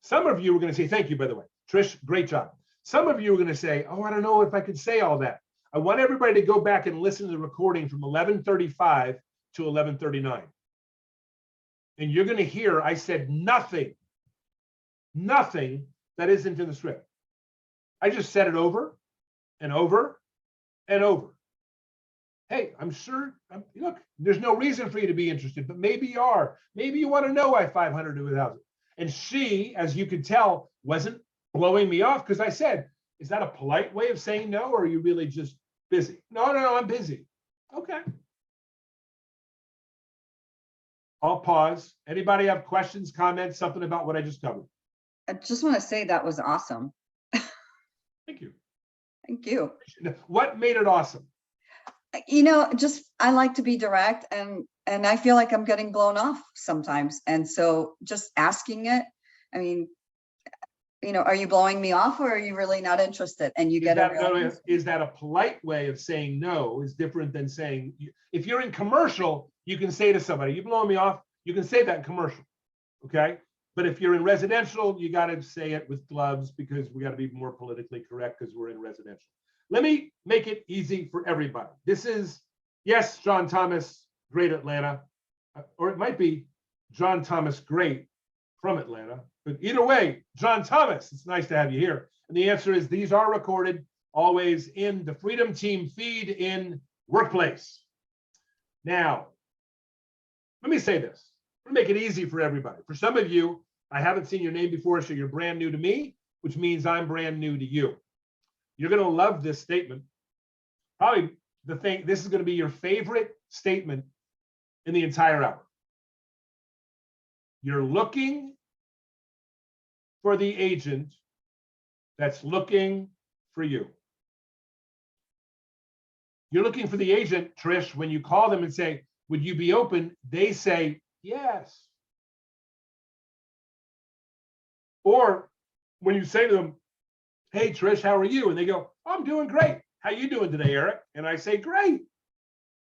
some of you are going to say, thank you, by the way. Trish, great job. Some of you are going to say, oh, I don't know if I could say all that. I want everybody to go back and listen to the recording from 11:35 to 11:39. And you're going to hear I said nothing that isn't in the script. I just said it over and over and over. Hey, I'm sure, look, there's no reason for you to be interested, but maybe you are. Maybe you want to know why 500 to 1,000. And she, as you could tell, wasn't blowing me off because I said, is that a polite way of saying no, or are you really just busy? No, I'm busy. Okay. I'll pause. Anybody have questions, comments, something about what I just covered? I just want to say that was awesome. Thank you. Thank you. What made it awesome? You know, just I like to be direct, and I feel like I'm getting blown off sometimes. And so just asking it, I mean, you know, are you blowing me off, or are you really not interested? And you get is that a polite way of saying no is different than saying, if you're in commercial, you can say to somebody, you blowing me off, you can say that in commercial. Okay. But if you're in residential, you got to say it with gloves because we got to be more politically correct because we're in residential. Let me make it easy for everybody. This is, yes, John Thomas, great Atlanta, or it might be John Thomas, great from Atlanta. But either way, John Thomas, it's nice to have you here. And the answer is these are recorded. always in the Freedom Team feed in Workplace. Now, let me say this. I'm gonna make it easy for everybody. For some of you, I haven't seen your name before, so you're brand new to me, which means I'm brand new to you. You're gonna love this statement. Probably this is gonna be your favorite statement in the entire hour. You're looking for the agent that's looking for you. You're looking for the agent, Trish, when you call them and say, would you be open? They say, yes. Or when you say to them, hey, Trish, how are you? And they go, oh, I'm doing great. How you doing today, Eric? And I say, great.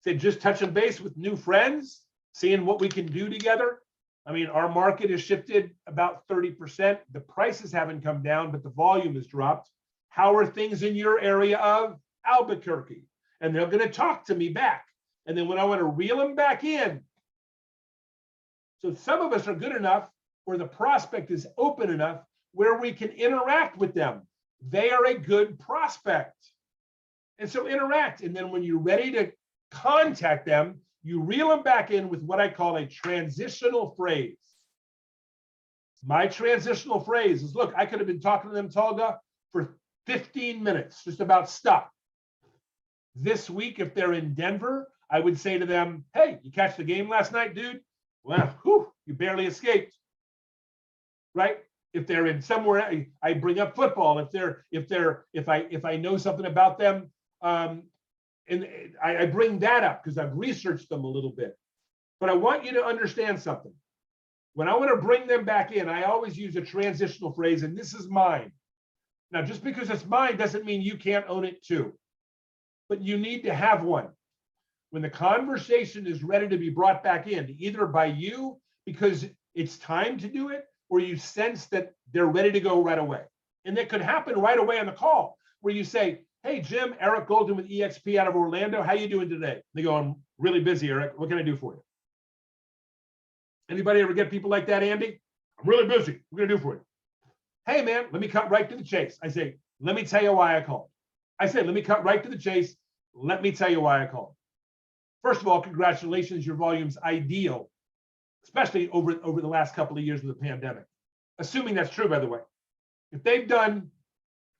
Say, just touching base with new friends, seeing what we can do together. I mean, our market has shifted about 30%. The prices haven't come down, but the volume has dropped. How are things in your area of Albuquerque? And they're going to talk to me back. And then when I want to reel them back in, so some of us are good enough where the prospect is open enough where we can interact with them. They are a good prospect. And so interact. And then when you're ready to contact them, you reel them back in with what I call a transitional phrase. My transitional phrase is, look, I could have been talking to them, Tolga, for 15 minutes, just about stuff. This week, if they're in Denver, I would say to them, hey, you catch the game last night, dude? Well, whew, you barely escaped, right? If they're in somewhere, I bring up football. If I know something about them, and I bring that up because I've researched them a little bit. But I want you to understand something. When I want to bring them back in, I always use a transitional phrase, and this is mine. Now, just because it's mine doesn't mean you can't own it too. But you need to have one. When the conversation is ready to be brought back in, either by you because it's time to do it, or you sense that they're ready to go right away. And that could happen right away on the call, where you say, hey, Jim, Eric Golden with EXP out of Orlando. How you doing today? They go, I'm really busy, Eric. What can I do for you? Anybody ever get people like that, Andy? I'm really busy. What can I do for you? Hey, man, let me cut right to the chase. I say, let me tell you why I called. I said, let me cut right to the chase. Let me tell you why I called. First of all, congratulations. Your volume's ideal, especially over the last couple of years of the pandemic. Assuming that's true, by the way. If they've done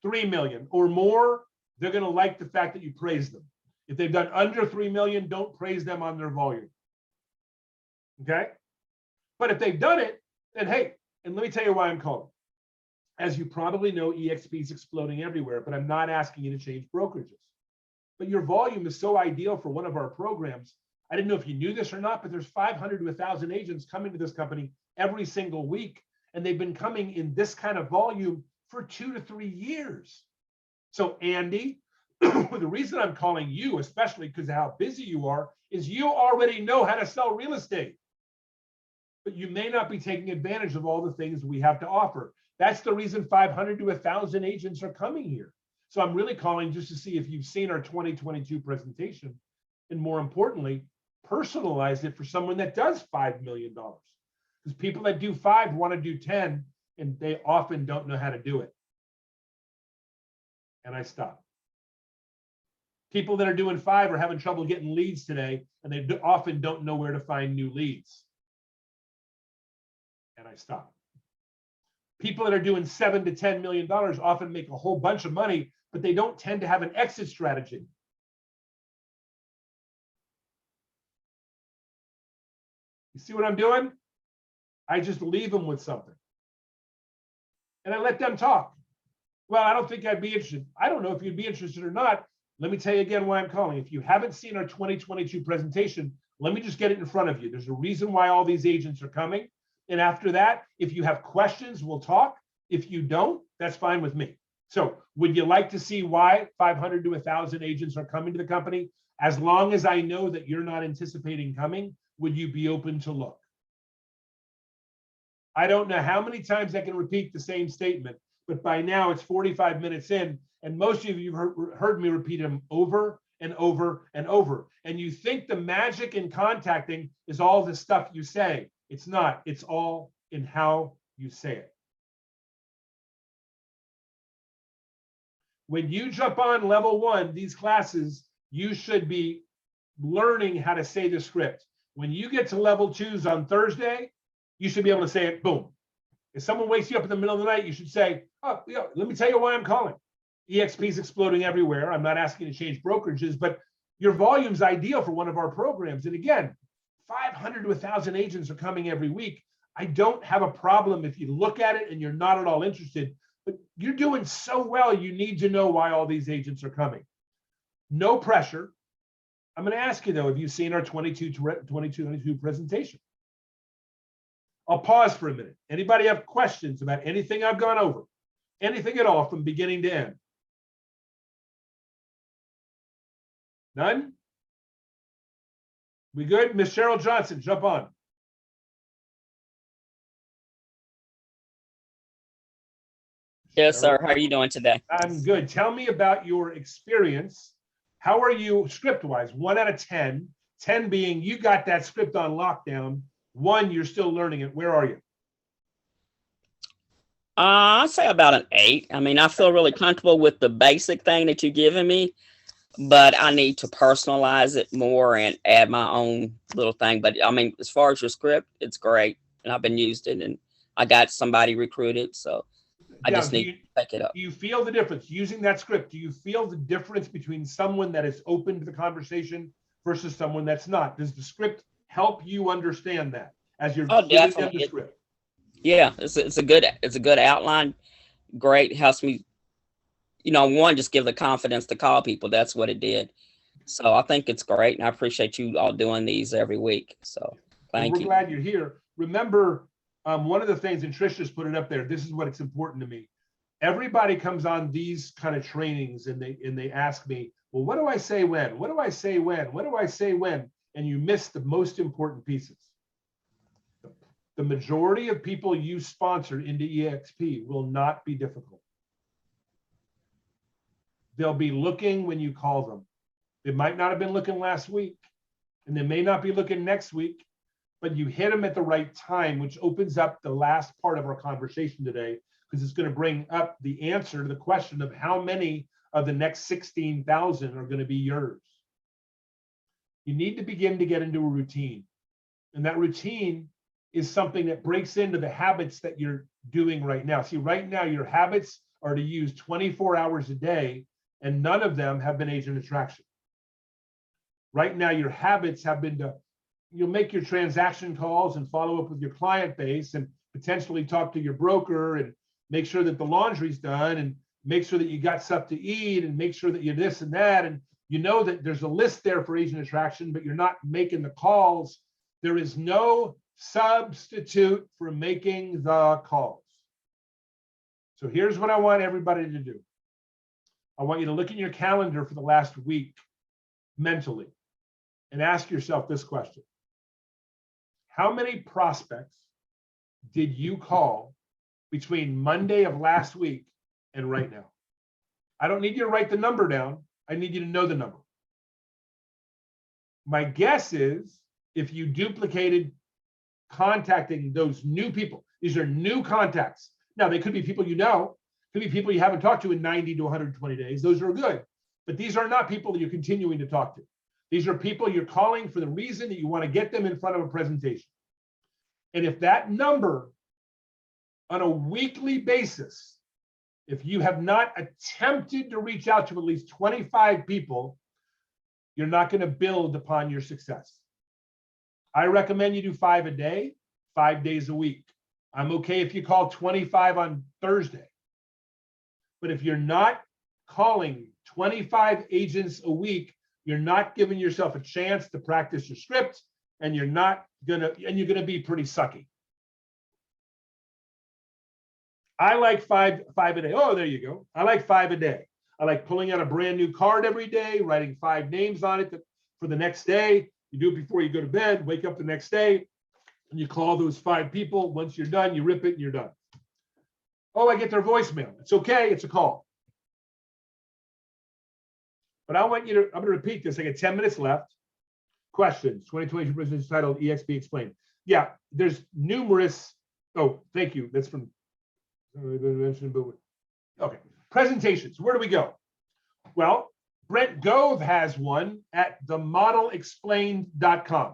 3 million or more, they're going to like the fact that you praise them. If they've done under 3 million, don't praise them on their volume. Okay? But if they've done it, then hey, and let me tell you why I'm calling. As you probably know, EXP is exploding everywhere, but I'm not asking you to change brokerages. But your volume is so ideal for one of our programs. I didn't know if you knew this or not, but there's 500 to 1,000 agents coming to this company every single week. And they've been coming in this kind of volume for 2 to 3 years. So Andy, the reason I'm calling you, especially because of how busy you are, is you already know how to sell real estate. But you may not be taking advantage of all the things we have to offer. That's the reason 500 to 1,000 agents are coming here. So I'm really calling just to see if you've seen our 2022 presentation, and more importantly, personalize it for someone that does $5 million. Because people that do 5 want to do 10, and they often don't know how to do it. And I stop. People that are doing 5 are having trouble getting leads today, and they often don't know where to find new leads. And I stop. People that are doing $7 to $10 million often make a whole bunch of money, but they don't tend to have an exit strategy. You see what I'm doing? I just leave them with something. And I let them talk. Well, I don't think I'd be interested. I don't know if you'd be interested or not. Let me tell you again why I'm calling. If you haven't seen our 2022 presentation, let me just get it in front of you. There's a reason why all these agents are coming. And after that, if you have questions, we'll talk. If you don't, that's fine with me. So would you like to see why 500 to 1,000 agents are coming to the company? As long as I know that you're not anticipating coming, would you be open to look? I don't know how many times I can repeat the same statement, but by now it's 45 minutes in, and most of you have heard me repeat them over and over and over. And you think the magic in contacting is all the stuff you say. It's not. It's all in how you say it. When you jump on level 1, these classes, you should be learning how to say the script. When you get to level 2s on Thursday, you should be able to say it, boom. If someone wakes you up in the middle of the night, you should say, oh, yeah, let me tell you why I'm calling. EXP is exploding everywhere. I'm not asking you to change brokerages, but your volume's ideal for one of our programs. And again, 500 to 1,000 agents are coming every week. I don't have a problem if you look at it and you're not at all interested, but you're doing so well, you need to know why all these agents are coming. No pressure. I'm going to ask you though, have you seen our 22 presentation? I'll pause for a minute. Anybody have questions about anything I've gone over? Anything at all from beginning to end? None? We good? Miss Cheryl Johnson, jump on. Yes, Cheryl? sir. How are you doing today? I'm good. Tell me about your experience. How are you script-wise? 1 out of 10. 10 being you got that script on lockdown. 1, you're still learning it. Where are you? I'd say about an 8. I mean, I feel really comfortable with the basic thing that you're giving me, but I need to personalize it more and add my own little thing. But I mean, as far as your script, it's great. And I've been used it and I got somebody recruited. So I Now, just need to pick it up. do you feel the difference using that script? Do you feel the difference between someone that is open to the conversation versus someone that's not? Does the script help you understand that as you're Oh, giving them definitely. the script? Yeah, it's a good outline. Great. Helps me, one, just give the confidence to call people. That's what it did. So I think it's great. And I appreciate you all doing these every week. So thank We're you. glad you're here. Remember, one of the things, and Trish just put it up there, this is what it's important to me. Everybody comes on these kind of trainings and they ask me, well, what do I say when? What do I say when? What do I say when? And you miss the most important pieces. The majority of people you sponsored into EXP will not be difficult. They'll be looking when you call them. They might not have been looking last week, and they may not be looking next week, but you hit them at the right time, which opens up the last part of our conversation today, because it's going to bring up the answer to the question of how many of the next 16,000 are going to be yours. You need to begin to get into a routine, and that routine is something that breaks into the habits that you're doing right now. See, right now, your habits are to use 24 hours a day, and none of them have been agent attraction. Right now, your habits have been to, make your transaction calls and follow up with your client base and potentially talk to your broker and make sure that the laundry's done and make sure that you got stuff to eat and make sure that you're this and that. And you know that there's a list there for agent attraction, but you're not making the calls. There is no substitute for making the calls. So here's what I want everybody to do. I want you to look at your calendar for the last week mentally and ask yourself this question. How many prospects did you call between Monday of last week and right now? I don't need you to write the number down. I need you to know the number. My guess is if you duplicated contacting those new people, these are new contacts. Now, they could be people you know, could be people you haven't talked to in 90 to 120 days. Those are good. But these are not people that you're continuing to talk to. These are people you're calling for the reason that you want to get them in front of a presentation. And if that number on a weekly basis, if you have not attempted to reach out to at least 25 people, you're not going to build upon your success. I recommend you do 5 a day, 5 days a week. I'm okay if you call 25 on Thursday. But if you're not calling 25 agents a week, you're not giving yourself a chance to practice your script, and you're gonna be pretty sucky. I like five a day. Oh, there you go. I like 5 a day. I like pulling out a brand new card every day, writing 5 names on it for the next day. You do it before you go to bed, wake up the next day, and you call those 5 people. Once you're done, you rip it and you're done. Oh, I get their voicemail. It's okay, it's a call. But I'm going to repeat this. I got 10 minutes left. Questions, 2022 presentation titled EXP Explained. Yeah, there's numerous, oh, thank you. That's from, okay. presentations, where do we go? Well, Brent Gove has one at themodelexplained.com.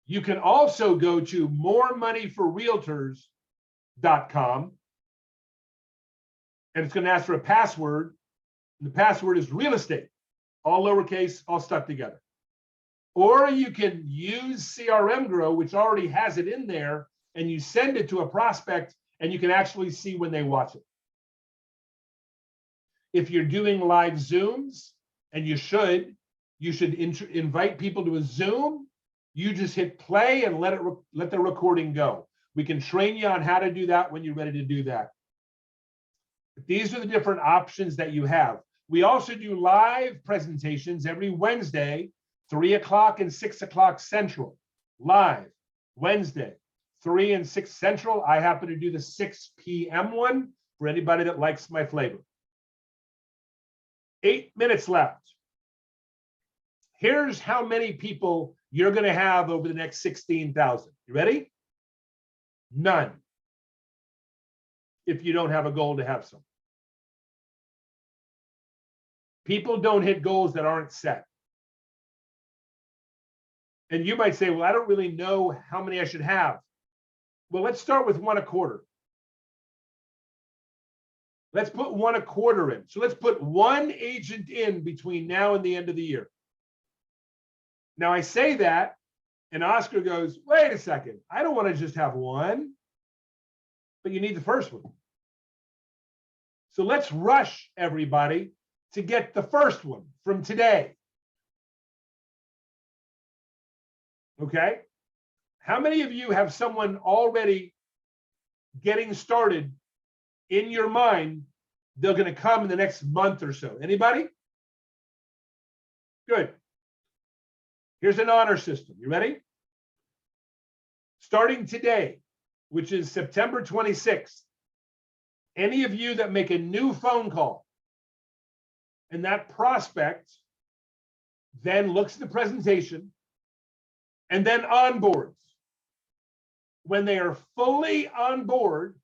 You can also go to moremoneyforrealtors.com, and it's going to ask for a password. And the password is real estate, all lowercase, all stuck together. Or you can use CRM Grow, which already has it in there, and you send it to a prospect, and you can actually see when they watch it. If you're doing live Zooms, and you should invite people to a Zoom. You just hit play and let the recording go. We can train you on how to do that when you're ready to do that. But these are the different options that you have. We also do live presentations every Wednesday, 3 o'clock and 6 o'clock Central. Live, Wednesday, 3 and 6 Central. I happen to do the 6 p.m. one for anybody that likes my flavor. 8 minutes left. Here's how many people you're going to have over the next 16,000. You ready? None. If you don't have a goal to have some. People don't hit goals that aren't set. And you might say, well, I don't really know how many I should have. Well, let's start with 1 a quarter. Let's put 1 a quarter in. So let's put 1 agent in between now and the end of the year. Now I say that, and Oscar goes, wait a second, I don't want to just have 1, but you need the first one. So let's rush everybody to get the first one from today. Okay? How many of you have someone already getting started in your mind? They're going to come in the next month or so. Anybody? Good. Here's an honor system. You ready? Starting today, which is September 26th, any of you that make a new phone call and that prospect then looks at the presentation and then onboards. When they are fully on board,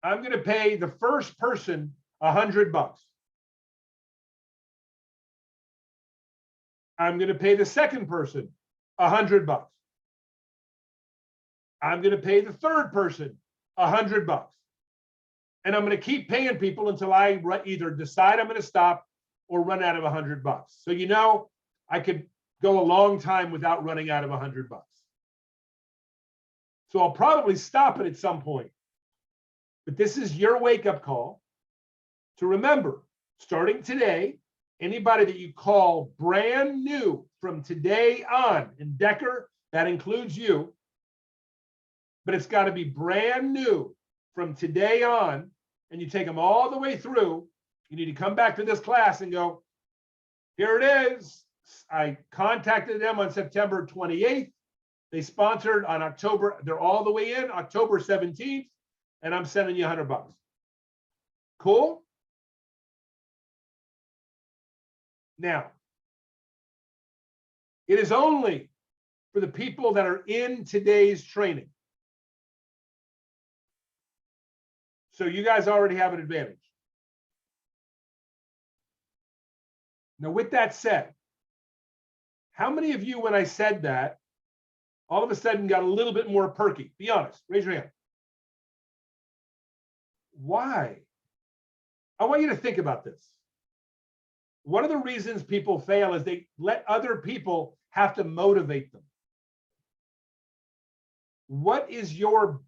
I'm going to pay the first person $100. I'm going to pay the second person $100. I'm going to pay the third person $100. And I'm going to keep paying people until I either decide I'm going to stop or run out of $100. So, you know, I could go a long time without running out of $100. So I'll probably stop it at some point. But this is your wake-up call to remember, starting today, anybody that you call brand new from today on, and Decker, that includes you, but it's got to be brand new from today on, and you take them all the way through. You need to come back to this class and go, here it is. I contacted them on September 28th. They sponsored on October, they're all the way in, October 17th, and I'm sending you $100. Cool? Now, it is only for the people that are in today's training. So you guys already have an advantage. Now, with that said, how many of you, when I said that, all of a sudden got a little bit more perky? Be honest, raise your hand. Why? I want you to think about this. One of the reasons people fail is they let other people have to motivate them. What is your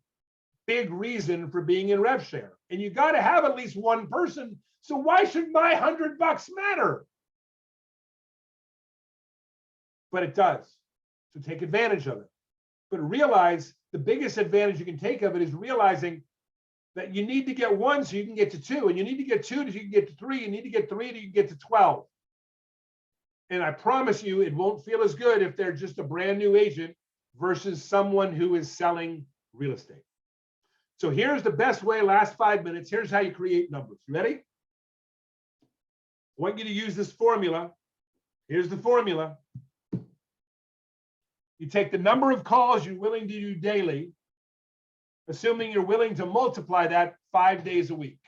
big reason for being in RevShare? And you got to have at least one person. So why should my $100 matter? But it does. So take advantage of it. But realize the biggest advantage you can take of it is realizing that you need to get 1 so you can get to 2, and you need to get 2 so you can get to 3, you need to get 3 so you can get to 12. And I promise you, it won't feel as good if they're just a brand new agent versus someone who is selling real estate. So here's the best way, last 5 minutes. Here's how you create numbers. You ready? I want you to use this formula. Here's the formula. You take the number of calls you're willing to do daily assuming you're willing to multiply that 5 days a week.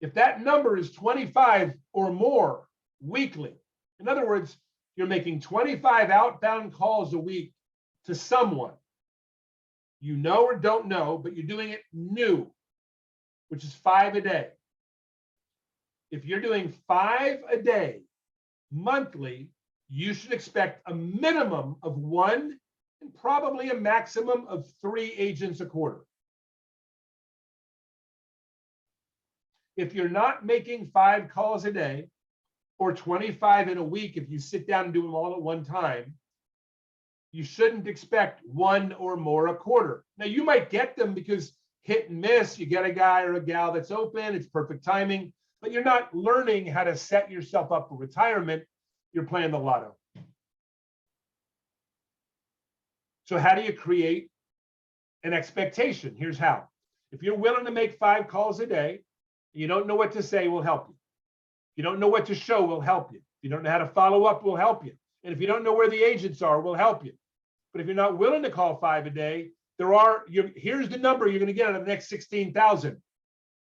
If that number is 25 or more weekly, in other words, you're making 25 outbound calls a week to someone you know or don't know, but you're doing it new, which is 5 a day. If you're doing 5 a day monthly, you should expect a minimum of 1 and probably a maximum of 3 agents a quarter. If you're not making 5 calls a day or 25 in a week, if you sit down and do them all at one time, you shouldn't expect 1 or more a quarter. Now, you might get them because hit and miss, you get a guy or a gal that's open, it's perfect timing, but you're not learning how to set yourself up for retirement. You're playing the lotto. So how do you create an expectation? Here's how. If you're willing to make 5 calls a day, you don't know what to say, we'll help you. You don't know what to show, we'll help you. If you don't know how to follow up, we'll help you. And if you don't know where the agents are, we'll help you. But if you're not willing to call 5 a day, here's the number you're going to get out of the next 16,000.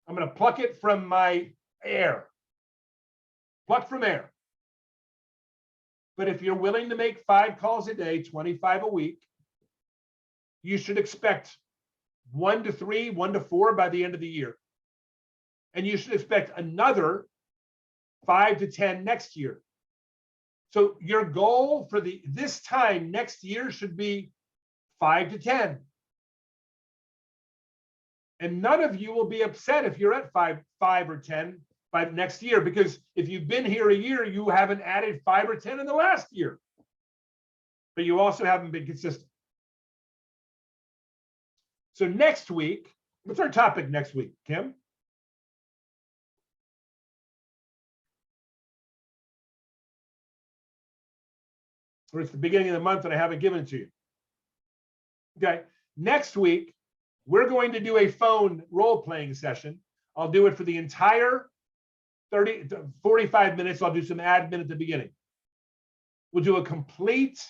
I'm going to pluck it from my air. Pluck from air. But if you're willing to make 5 calls a day, 25 a week, you should expect 1 to 3, 1 to 4 by the end of the year. And you should expect another 5 to 10 next year. So your goal for this time next year should be 5 to 10. And none of you will be upset if you're at 5 or 10 by next year, because if you've been here a year, you haven't added 5 or 10 in the last year. But you also haven't been consistent. So next week, what's our topic next week, Kim? Or it's the beginning of the month and I haven't given it to you. Okay, next week, we're going to do a phone role-playing session. I'll do it for the entire 30 to 45 minutes. I'll do some admin at the beginning. We'll do a complete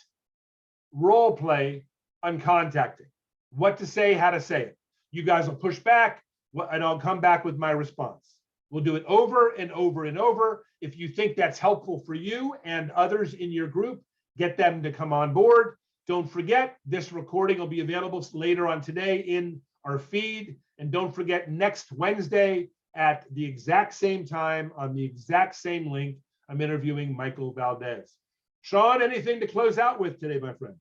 role play on contacting. What to say, how to say it. You guys will push back, and I'll come back with my response. We'll do it over and over and over. If you think that's helpful for you and others in your group, get them to come on board. Don't forget, this recording will be available later on today in our feed. And don't forget, next Wednesday at the exact same time on the exact same link, I'm interviewing Michael Valdez. Sean, anything to close out with today, my friend?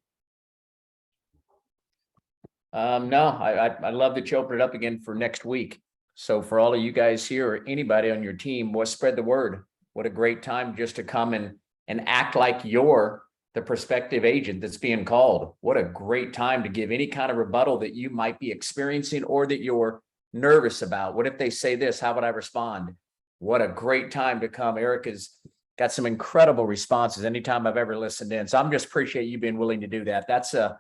No, I love that you opened it up again for next week. So for all of you guys here or anybody on your team, spread the word. What a great time just to come and act like you're the prospective agent that's being called. What a great time to give any kind of rebuttal that you might be experiencing or that you're nervous about. What if they say this? How would I respond? What a great time to come. Eric has got some incredible responses anytime I've ever listened in. So I'm just appreciate you being willing to do that. That's a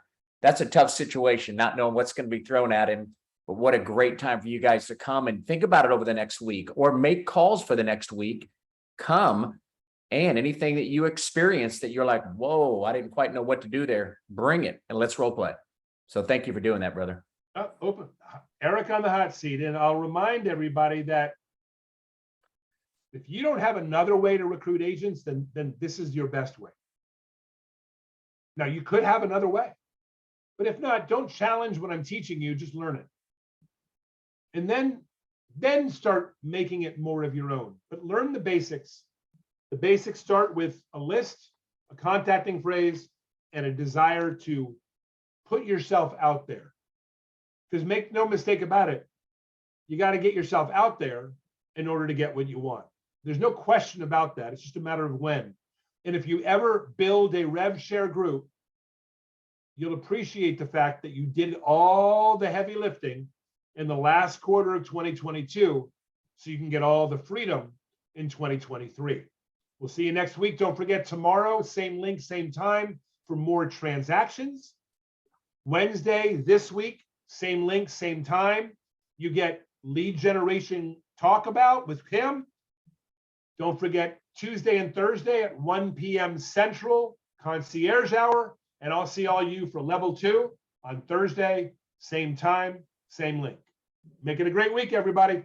tough situation, not knowing what's going to be thrown at him. But what a great time for you guys to come and think about it over the next week or make calls for the next week. Come. And anything that you experience that you're like, whoa, I didn't quite know what to do there, bring it and let's role play. So thank you for doing that, brother. Open Eric on the hot seat. And I'll remind everybody that if you don't have another way to recruit agents, then this is your best way. Now, you could have another way, but if not, don't challenge what I'm teaching you, just learn it. And then start making it more of your own, but learn the basics. The basics start with a list, a contacting phrase, and a desire to put yourself out there. Because make no mistake about it, you got to get yourself out there in order to get what you want. There's no question about that. It's just a matter of when. And if you ever build a rev share group, you'll appreciate the fact that you did all the heavy lifting in the last quarter of 2022, so you can get all the freedom in 2023. We'll see you next week. Don't forget, tomorrow, same link, same time for more transactions. Wednesday, this week, same link, same time. You get lead generation talk about with Kim. Don't forget, Tuesday and Thursday at 1 p.m. Central, concierge hour. And I'll see all you for level 2 on Thursday, same time, same link. Make it a great week, everybody.